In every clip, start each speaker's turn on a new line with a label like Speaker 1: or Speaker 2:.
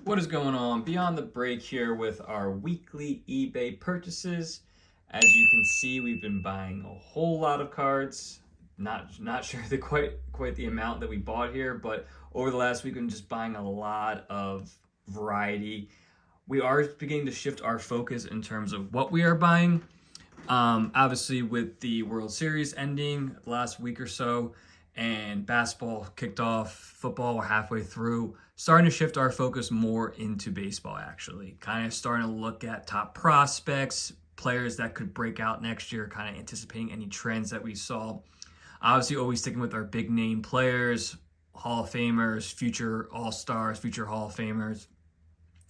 Speaker 1: What is going on? Beyond the break here with our weekly eBay purchases. As you can see, we've been buying a whole lot of cards. Not sure the quite the amount that we bought here, but over the last week we've been just buying a lot of variety. We are beginning to shift our focus in terms of what we are buying. Obviously, with the World Series ending last week or so, and basketball kicked off, football we're halfway through, starting to shift our focus more into baseball, actually. Kind of starting to look at top prospects, players that could break out next year, kind of anticipating any trends that we saw. Obviously, always sticking with our big name players, Hall of Famers, future All-Stars, future Hall of Famers,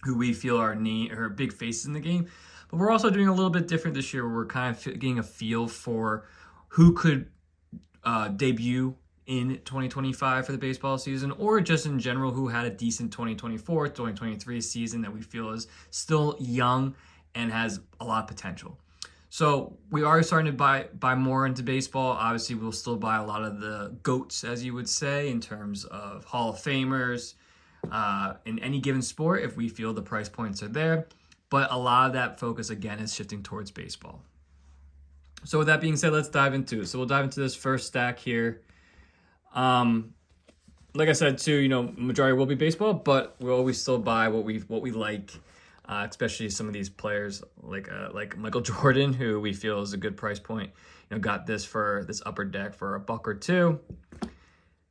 Speaker 1: who we feel are big faces in the game. But we're also doing a little bit different this year. We're kind of getting a feel for who could debut in 2025 for the baseball season, or just in general who had a decent 2024, 2023 season that we feel is still young and has a lot of potential. So we are starting to buy more into baseball. Obviously, we'll still buy a lot of the GOATs, as you would say, in terms of Hall of Famers in any given sport if we feel the price points are there. But a lot of that focus, again, is shifting towards baseball. So with that being said, let's dive into it. So we'll dive into this first stack here. Like I said, too, majority will be baseball, but we'll always still buy what we like, especially some of these players like Michael Jordan, who we feel is a good price point. Got this for this upper deck for $1 or $2.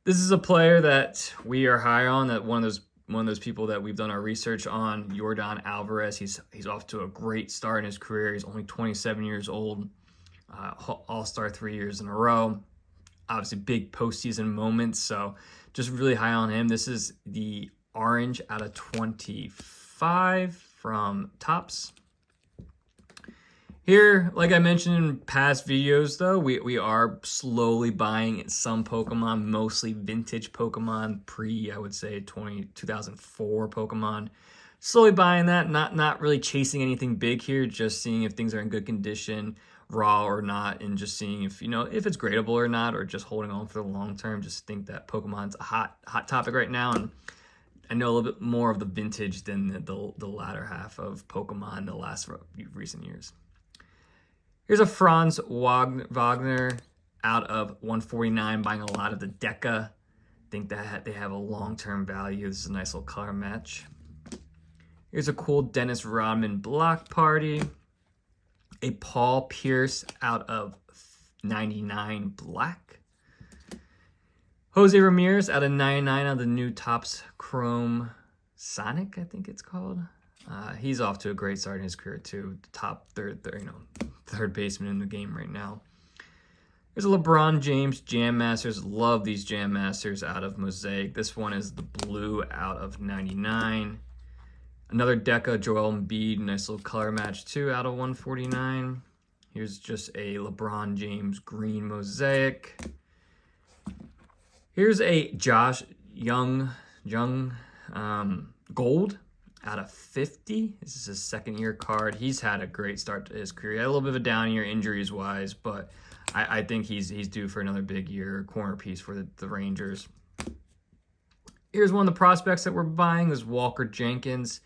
Speaker 1: This is a player that we are high on. That one of those people that we've done our research on, Yordan Alvarez. He's off to a great start in his career. He's only 27 years old, All-Star 3 years in a row. Obviously, big postseason moments, so just really high on him. This is the orange out of 25 from Topps. Here, like I mentioned in past videos, though, we are slowly buying some Pokemon, mostly vintage Pokemon, I would say 2004 Pokemon. Slowly buying that, not really chasing anything big here, just seeing if things are in good condition, raw or not, and just seeing if it's gradable or not, or just holding on for the long term. Just think that Pokemon's a hot topic right now, and I know a little bit more of the vintage than the latter half of Pokemon the last recent years. Here's a Franz Wagner out of 149, buying a lot of the Deca. Think that they have a long-term value. This is a nice little color match. Here's a cool Dennis Rodman block party. A Paul Pierce out of 99 black. Jose Ramirez out of 99 on the new Topps Chrome Sonic, I think it's called. He's off to a great start in his career too. The top third baseman in the game right now. There's a LeBron James Jam Masters. Love these Jam Masters out of Mosaic. This one is the blue out of 99. Another Deca, Joel Embiid, nice little color match too, out of 149. Here's just a LeBron James green Mosaic. Here's a Josh Young gold out of 50. This is his second year card. He's had a great start to his career. He had a little bit of a down year injuries wise, but I think he's due for another big year, corner piece for the Rangers. Here's one of the prospects that we're buying, is Walker Jenkins.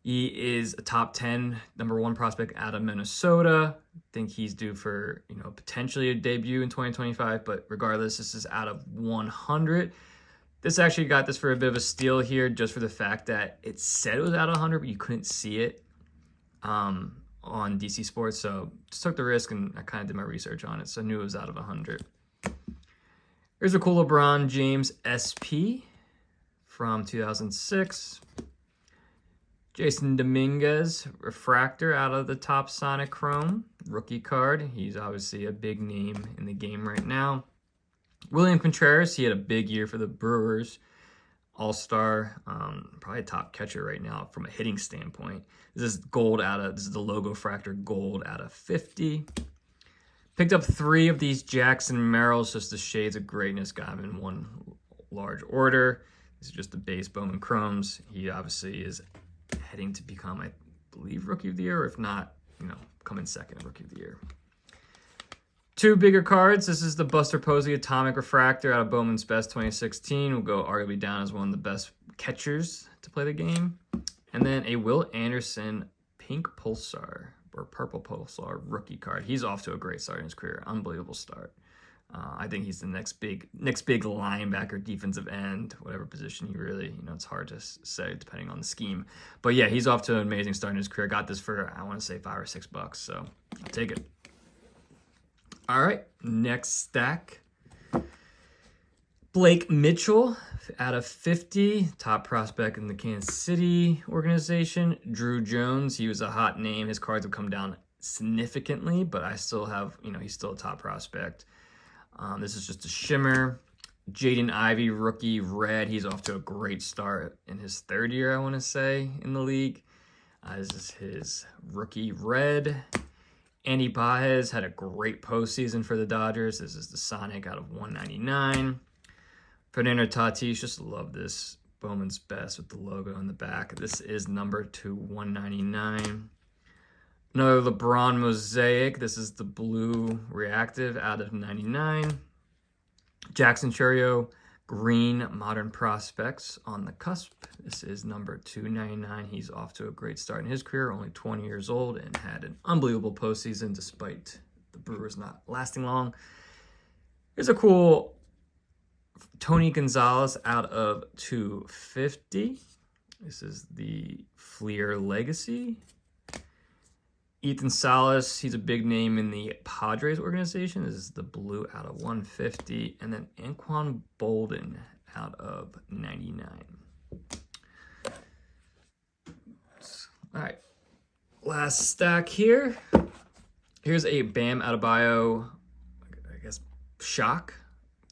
Speaker 1: He is a top 10, number 1 prospect out of Minnesota. I think he's due for, potentially a debut in 2025, but regardless, this is out of 100. This actually got this for a bit of a steal here, just for the fact that it said it was out of 100, but you couldn't see it on DC Sports. So just took the risk, and I kind of did my research on it, so I knew it was out of 100. Here's a cool LeBron James SP from 2006. Jason Dominguez, refractor out of the Topps Sonic Chrome, rookie card. He's obviously a big name in the game right now. William Contreras, he had a big year for the Brewers. All-star, probably a top catcher right now from a hitting standpoint. This is the logo fractor gold out of 50. Picked up 3 of these Jackson Merrills, just the shades of greatness, got them in one large order. This is just the base Bowman Chromes. He obviously is heading to become, I believe, Rookie of the Year, or if not, come in second Rookie of the Year. 2 bigger cards. This is the Buster Posey Atomic Refractor out of Bowman's Best 2016. Will go arguably down as one of the best catchers to play the game. And then a Will Anderson Pink Pulsar or Purple Pulsar rookie card. He's off to a great start in his career. Unbelievable start. I think he's the next big linebacker, defensive end, whatever position he really, it's hard to say depending on the scheme. But yeah, he's off to an amazing start in his career. Got this for, I want to say $5 or $6, so I'll take it. All right, next stack. Blake Mitchell out of 50, top prospect in the Kansas City organization. Drew Jones, he was a hot name. His cards have come down significantly, but I still have, he's still a top prospect. This is just a shimmer. Jaden Ivey, rookie, red. He's off to a great start in his third year, I want to say, in the league. This is his rookie, red. Andy Pages had a great postseason for the Dodgers. This is the Sonic out of 199. Fernando Tatis, just love this. Bowman's Best with the logo on the back. This is number 2/199. Another LeBron Mosaic. This is the blue reactive out of 99. Jackson Churio, green modern prospects on the cusp. This is number 299. He's off to a great start in his career, only 20 years old, and had an unbelievable postseason despite the Brewers not lasting long. Here's a cool Tony Gonzalez out of 250. This is the Fleer Legacy. Ethan Salas, he's a big name in the Padres organization. This is the blue out of 150. And then Anquan Bolden out of 99. All right, last stack here. Here's a Bam Adebayo, I guess, shock.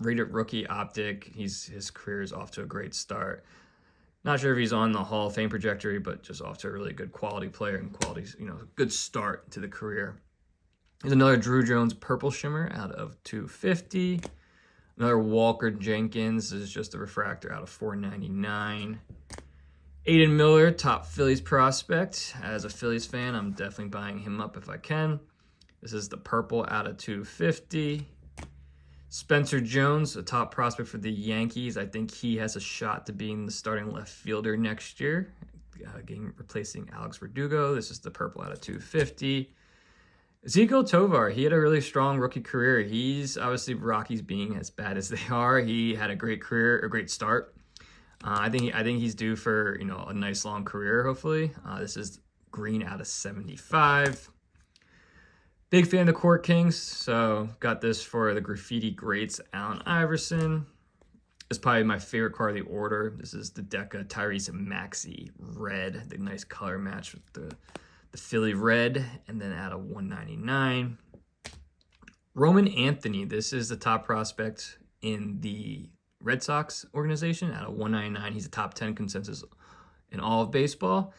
Speaker 1: Rated rookie optic. His career is off to a great start. Not sure if he's on the Hall of Fame trajectory, but just off to a really good quality player and quality, good start to the career. There's another Drew Jones purple shimmer out of 250. Another Walker Jenkins. This is just a refractor out of 499. Aiden Miller, top Phillies prospect. As a Phillies fan, I'm definitely buying him up if I can. This is the purple out of 250. Spencer Jones, a top prospect for the Yankees. I think he has a shot to being the starting left fielder next year, replacing Alex Verdugo. This is the purple out of 250. Ezequiel Tovar, he had a really strong rookie career. He's obviously, Rockies being as bad as they are, he had a great career, a great start. I think he's due for a nice long career. Hopefully, this is green out of 75. Big fan of the Court Kings, so got this for the Graffiti Greats, Allen Iverson. It's probably my favorite card of the order. This is the Deca Tyrese Maxey red, the nice color match with the Philly red, and then out of 199. Roman Anthony, this is the top prospect in the Red Sox organization out of 199. He's a top 10 consensus in all of baseball.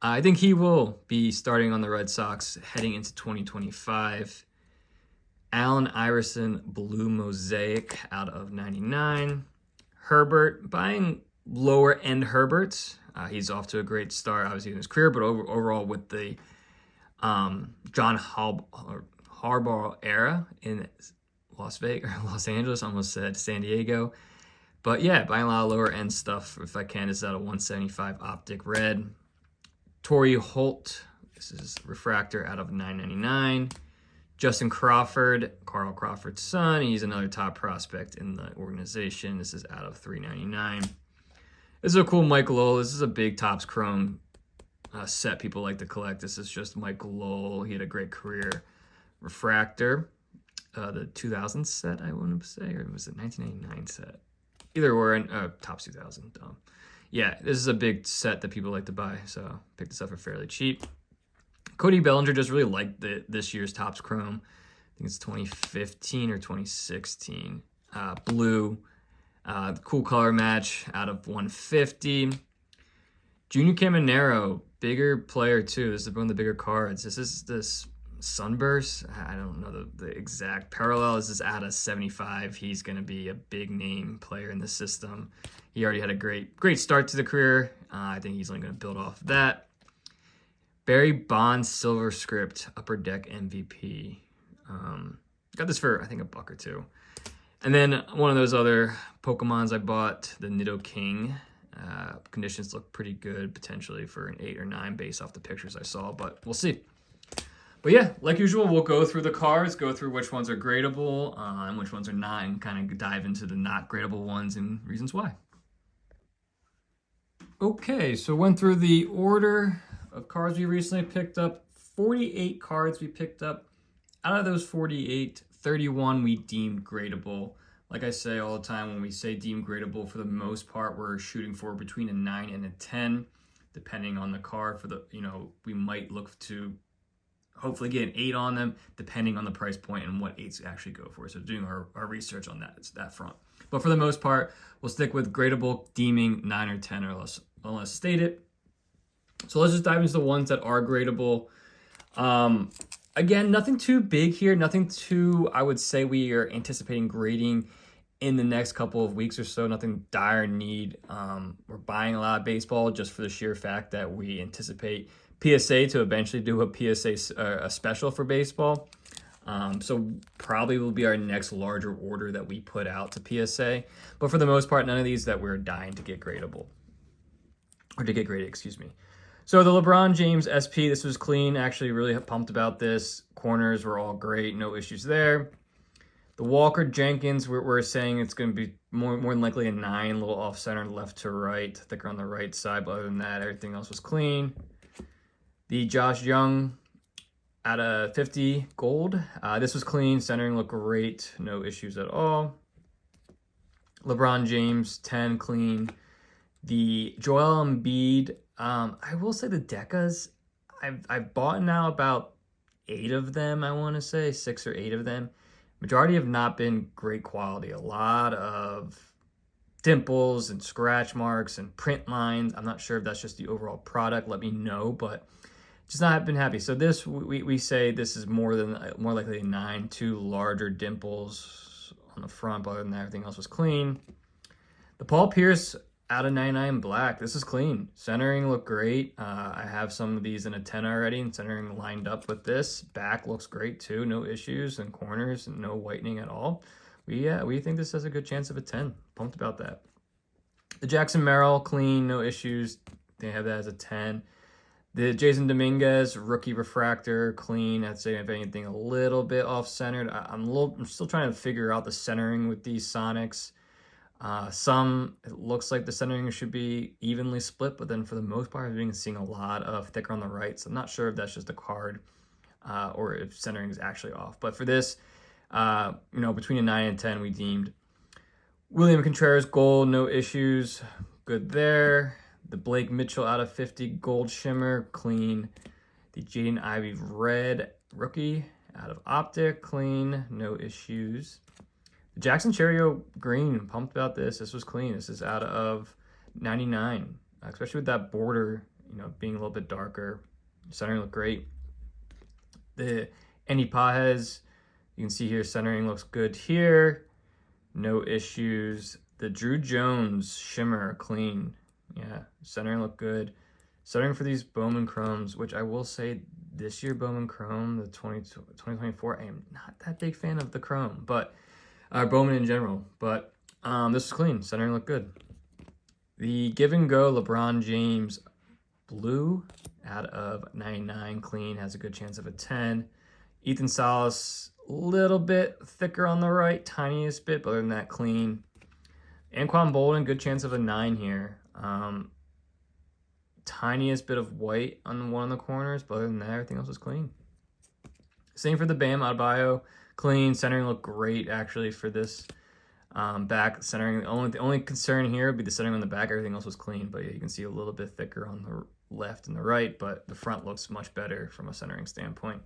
Speaker 1: I think he will be starting on the Red Sox heading into 2025. Allen Iverson Blue Mosaic out of 99. Herbert, buying lower end Herberts. He's off to a great start, obviously, in his career, but overall with the John Harbaugh era in Los Angeles, almost said San Diego. But yeah, buying a lot of lower end stuff if I can. This is out of 175 optic red. Torrey Holt, this is refractor out of 999. Justin Crawford, Carl Crawford's son. He's another top prospect in the organization. This is out of 399. This is a cool Michael Lowell. This is a big Topps Chrome set people like to collect. This is just Michael Lowell. He had a great career. Refractor, the 2000 set, I want to say, or was it 1999 set? Either or, in Topps 2000. Yeah, this is a big set that people like to buy, so picked this up for fairly cheap. Cody Bellinger just really liked this year's Topps Chrome. I think it's 2015 or 2016. Blue, cool color match out of 150. Junior Caminero, bigger player too. This is one of the bigger cards. This is this Sunburst. I don't know the exact parallel. This is out of 75. He's going to be a big name player in the system. He already had a great start to the career. I think he's only going to build off of that. Barry Bonds Silver Script Upper Deck MVP. Got this for, I think, $1 or $2. And then one of those other Pokemons I bought, the Nidoking. Conditions look pretty good potentially for an 8 or 9 based off the pictures I saw, but we'll see. But yeah, like usual, we'll go through the cards, go through which ones are gradable and which ones are not, and kind of dive into the not gradable ones and reasons why. Okay, so went through the order of cards we recently picked up. 48 cards we picked up. Out of those 48, 31 we deemed gradable. Like I say all the time, when we say deemed gradable, for the most part, we're shooting for between a 9 and a 10, depending on the card. We might look to hopefully get an 8 on them, depending on the price point and what 8s actually go for. So doing our research on that front. But for the most part, we'll stick with gradable, deeming 9 or 10 or less, unless stated. So let's just dive into the ones that are gradable. Again, nothing too big here. Nothing too, I would say we are anticipating grading in the next couple of weeks or so. Nothing dire need. We're buying a lot of baseball just for the sheer fact that we anticipate PSA to eventually do a PSA special for baseball. So probably will be our next larger order that we put out to PSA. But for the most part, none of these that we're dying to get gradable. Or to get graded, excuse me. So the LeBron James SP, this was clean. Actually really pumped about this. Corners were all great. No issues there. The Walker Jenkins, we're saying it's going to be more than likely a 9. A little off-center, left to right. Thicker on the right side. But other than that, everything else was clean. The Josh Young out of 50 gold. This was clean. Centering looked great. No issues at all. LeBron James 10 clean. The Joel Embiid. I will say the Decas. I've bought now about 8 of them. I want to say 6 or 8 of them. Majority have not been great quality. A lot of dimples and scratch marks and print lines. I'm not sure if that's just the overall product. Let me know, but just not been happy. So this, we say this is more likely a 9. 2 larger dimples on the front, but other than that, everything else was clean. The Paul Pierce out of 99 black. This is clean. Centering looked great. I have some of these in a 10 already, and centering lined up with this. Back looks great too. No issues, and corners, and no whitening at all. We think this has a good chance of a 10. Pumped about that. The Jackson Merrill clean, no issues. They have that as a 10. The Jason Dominguez rookie refractor clean. I'd say if anything a little bit off centered. I'm still trying to figure out the centering with these Sonics. It looks like the centering should be evenly split, but then for the most part, I've been seeing a lot of thicker on the right. So I'm not sure if that's just a card or if centering is actually off. But for this, between a 9 and 10, we deemed. William Contreras gold, no issues. Good there. The Blake Mitchell out of 50 gold shimmer, clean. The Jaden Ivey red rookie out of Optic, clean, no issues. The Jackson Cherio green, pumped about this. This was clean. This is out of 99, especially with that border, being a little bit darker. Centering looked great. The Andy Pajes, you can see here, centering looks good here. No issues. The Drew Jones shimmer, clean. Yeah, centering looked good. Centering for these Bowman Chromes, which I will say this year Bowman Chrome, the 2024, I am not that big fan of the Chrome, but Bowman in general. But this is clean. Centering looked good. The Give and Go LeBron James blue out of 99, clean, has a good chance of a 10. Ethan Salas, little bit thicker on the right, tiniest bit, but other than that, clean. Anquan Bolden, good chance of a 9 here. Tiniest bit of white on one of the corners, but other than that, everything else is clean. Same for the Bam Adebayo, clean. Centering looked great actually for this back centering. The only concern here would be the centering on the back. Everything else was clean, but yeah, you can see a little bit thicker on the left and the right, but the front looks much better from a centering standpoint.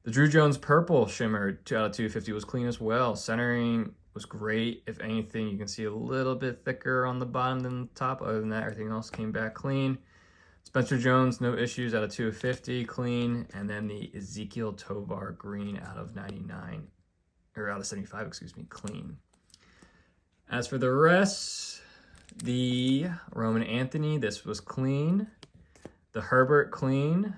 Speaker 1: The Drew Jones purple shimmer 2 out of 250 was clean as well. Centering was great. If anything, you can see a little bit thicker on the bottom than the top. Other than that, everything else came back clean. Spencer Jones, no issues, out of 2 of 50, clean. And then the Ezekiel Tovar green out of 99, or out of 75, excuse me, clean. As for the rest, the Roman Anthony, this was clean. The Herbert, clean.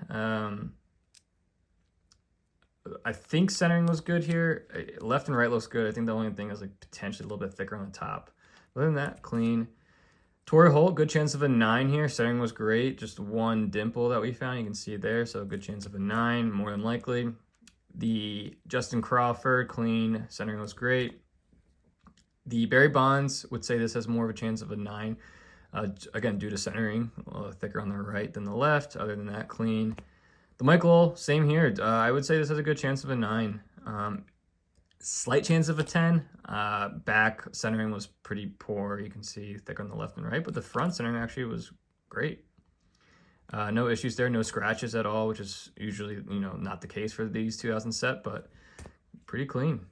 Speaker 1: I think centering was good here. Left and right looks good. I think the only thing is like potentially a little bit thicker on the top. Other than that, clean. Torrey Holt, good chance of a 9 here. Centering was great. Just one dimple that we found. You can see it there. So good chance of a 9, more than likely. The Justin Crawford, clean. Centering was great. The Barry Bonds would say this has more of a chance of a 9. Again, due to centering, a little thicker on the right than the left. Other than that, clean. The Michael, same here. I would say this has a good chance of a 9. Slight chance of a 10. Back centering was pretty poor. You can see thicker on the left and right, but the front centering actually was great. No issues there, no scratches at all, which is usually, not the case for these 2000 set, but pretty clean.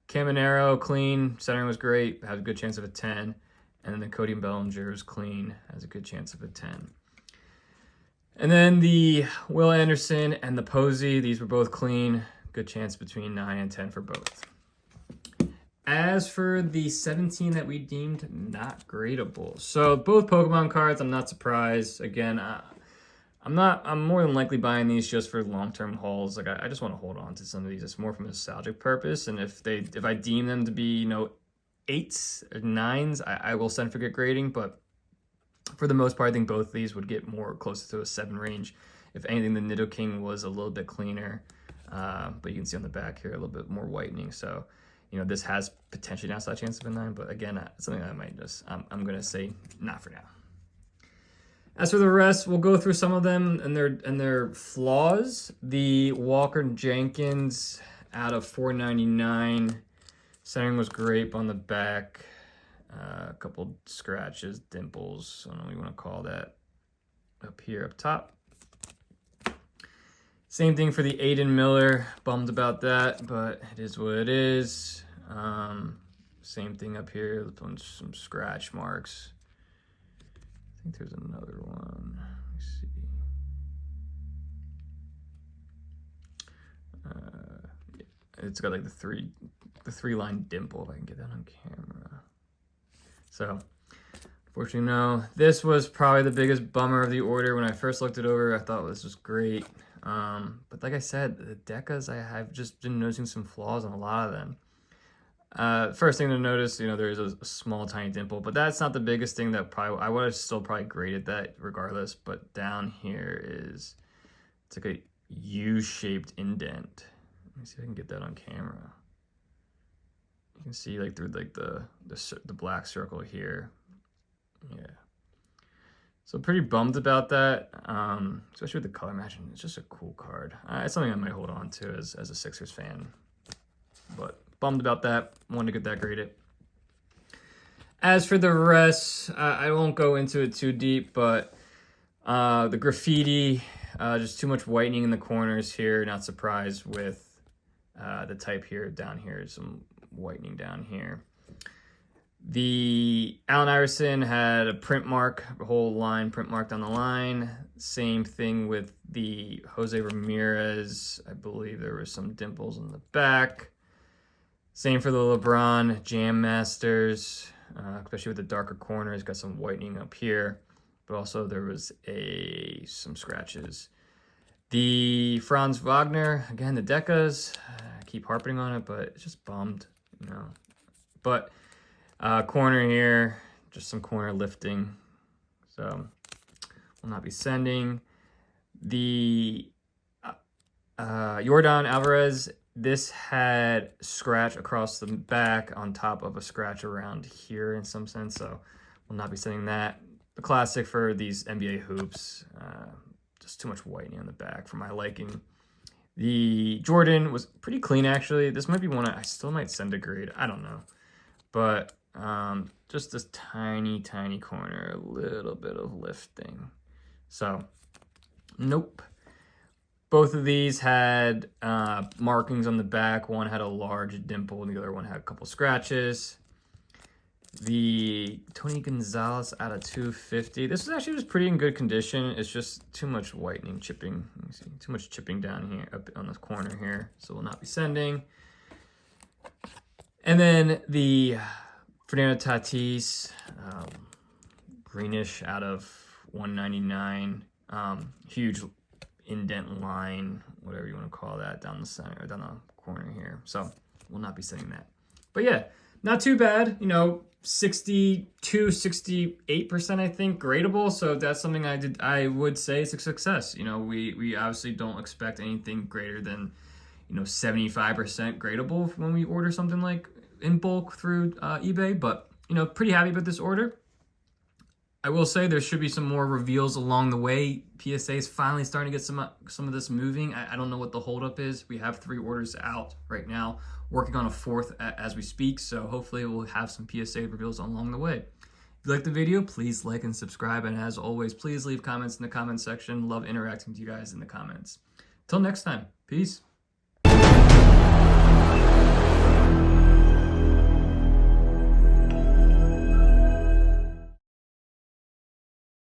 Speaker 1: Caminero, clean. Centering was great. Has a good chance of a 10. And then the Cody Bellinger is clean. Has a good chance of a 10. And then the Will Anderson and the Posey, these were both clean. Good chance between 9 and 10 for both. As for the 17 that we deemed not gradable. So both Pokemon cards, I'm not surprised. Again, I'm more than likely buying these just for long-term hauls. Like I just want to hold on to some of these. It's more from a nostalgic purpose. And if I deem them to be, 8s or 9s, I will send for get grading. But for the most part, I think both of these would get more closer to a 7 range. If anything, the Nidoking was a little bit cleaner. But you can see on the back here a little bit more whitening. So, this has potentially an outside chance of a 9. But again, something that I might just, I'm going to say not for now. As for the rest, we'll go through some of them and their flaws. The Walker Jenkins out of $4.99. Centering was great on the back. A couple scratches, dimples, I don't know what you want to call that. Up here, up top. Same thing for the Aiden Miller. Bummed about that, but it is what it is. Same thing up here, some scratch marks. I think there's another one. Let me see. It's got like the three line dimple, if I can get that on camera. So, unfortunately, no. This was probably the biggest bummer of the order. When I first looked it over, I thought this was great. But like I said, the Decas, I've just been noticing some flaws on a lot of them. First thing to notice, there is a small tiny dimple, but that's not the biggest thing that I would have still probably graded that regardless. But down here it's like a U-shaped indent. Let me see if I can get that on camera. You can see like through like the black circle here. Yeah. So pretty bummed about that, especially with the color matching. It's just a cool card. It's something I might hold on to as a Sixers fan. But bummed about that. Wanted to get that graded. As for the rest, I won't go into it too deep, but the graffiti, just too much whitening in the corners here. Not surprised with the type here. Down here, some whitening down here. The Allen Iverson had a print mark, a whole line print mark down the line. Same thing with the Jose Ramirez. I believe there was some dimples in the back. Same for the LeBron Jam Masters, especially with the darker corners. Got some whitening up here, but also there was some scratches. The Franz Wagner, again, the Decas. I keep harping on it, but it's just bummed, But corner here, just some corner lifting. So will not be sending. The Yordan Alvarez, this had scratch across the back on top of a scratch around here in some sense. So will not be sending that. The classic for these NBA hoops, just too much whitening on the back for my liking. The Jordan was pretty clean, actually. This might be one I still might send a grade. I don't know. But just this tiny, tiny corner, a little bit of lifting. So, nope. Both of these had markings on the back. One had a large dimple, and the other one had a couple scratches. The Tony Gonzalez out of 250. This was actually pretty in good condition. It's just too much whitening, chipping. Let me see. Too much chipping down here, up on this corner here. So we'll not be sending. And then the Fernando Tatis, greenish out of 199. Huge indent line, whatever you want to call that, down the center, or down the corner here. So we'll not be sending that. But yeah, not too bad. 62, 68%, I think, gradable. So that's something I would say it's a success. You know, we obviously don't expect anything greater than, 75% gradable when we order something like in bulk through eBay, but, pretty happy about this order. I will say there should be some more reveals along the way. PSA is finally starting to get some of this moving. I don't know what the holdup is. We have 3 orders out right now, working on a 4th as we speak. So hopefully we'll have some PSA reveals along the way. If you like the video, please like and subscribe. And as always, please leave comments in the comment section. Love interacting with you guys in the comments. Till next time, peace.